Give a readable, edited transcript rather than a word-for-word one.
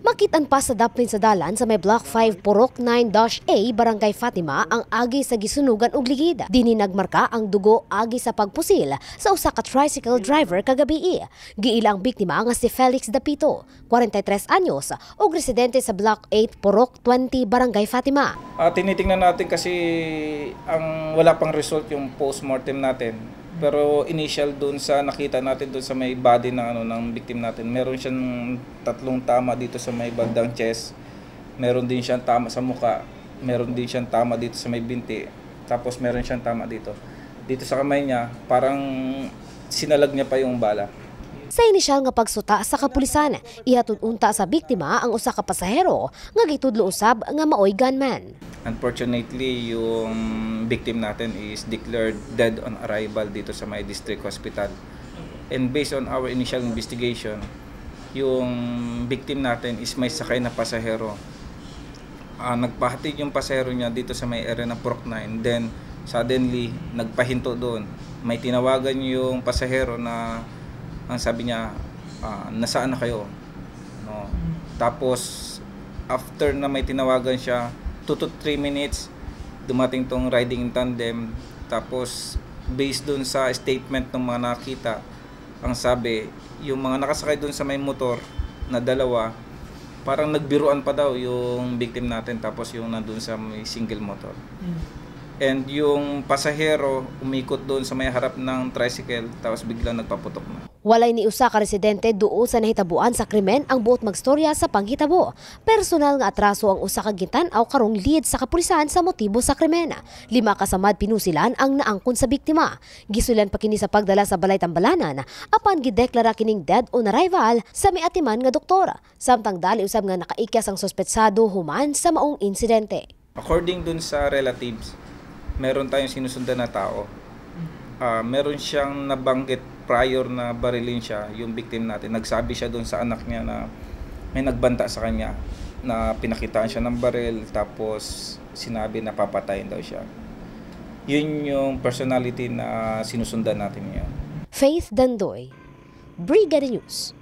Makitan pa sa daplin sa dalan sa may Block 5 Purok 9-A Barangay Fatima ang agi sa gisunugan ug ligid. Dini nagmarka ang dugo agi sa pagpusil sa usa ka tricycle driver kagabi. Giila ang biktima nga si Felix Dapito, 43 anyos, ug residente sa Block 8 Purok 20 Barangay Fatima. Tinitingnan natin kasi ang wala pang result yung postmortem natin. Pero initial doon sa nakita natin doon sa may body ng victim natin, meron siyang 3 tama dito sa may bandang chest. Meron din siyang tama sa muka, meron din siyang tama dito sa may binti. Tapos meron siyang tama dito. Dito sa kamay niya, parang sinalag niya pa yung bala. Sa inisyal nga pagsuta sa kapulisan, ihatod unta sa biktima ang usa ka pasahero nga gitudlo usab nga maoy gunman. Unfortunately, yung victim natin is declared dead on arrival dito sa may district hospital. And based on our initial investigation, yung victim natin is may sakay na pasahero. Nagpahatid yung pasahero niya dito sa may area ng Purok 9. Then suddenly, nagpahinto doon. May tinawagan yung pasahero na ang sabi niya, nasaan na kayo? No. Tapos, after na may tinawagan siya, 2 to 3 minutes, dumating tong riding in tandem. Tapos, based dun sa statement ng mga nakita, ang sabi, yung mga nakasakay dun sa may motor na dalawa, parang nagbiruan pa daw yung victim natin, tapos yung nandun sa may single motor. And yung pasahero, umikot doon sa may harap ng tricycle, tapos biglang nagpaputok na. Walay ni usa ka residente duol sa nahitabuan sa krimen ang buot magstorya sa panghitabo. Personal nga atraso ang usa ka gitan-aw karong lead sa kapulisan sa motibo sa krimen. 5 kasamad pinusilan ang naangkon sa biktima. Gisulan pa kini sa pagdala sa balay tambalanan apan gideklara kining dead on arrival sa miatiman nga doktora. Samtang dali usab nga nakaikyas ang suspetsado human sa maong insidente. According dun sa relatives, meron tayong sinusundan na tao. Meron siyang nabanggit prior na barilin siya, yung victim natin. Nagsabi siya doon sa anak niya na may nagbanta sa kanya, na pinakitaan siya ng baril, tapos sinabi na papatayin daw siya. Yun yung personality na sinusundan natin ngayon. Faith Dandoy, Brigada News.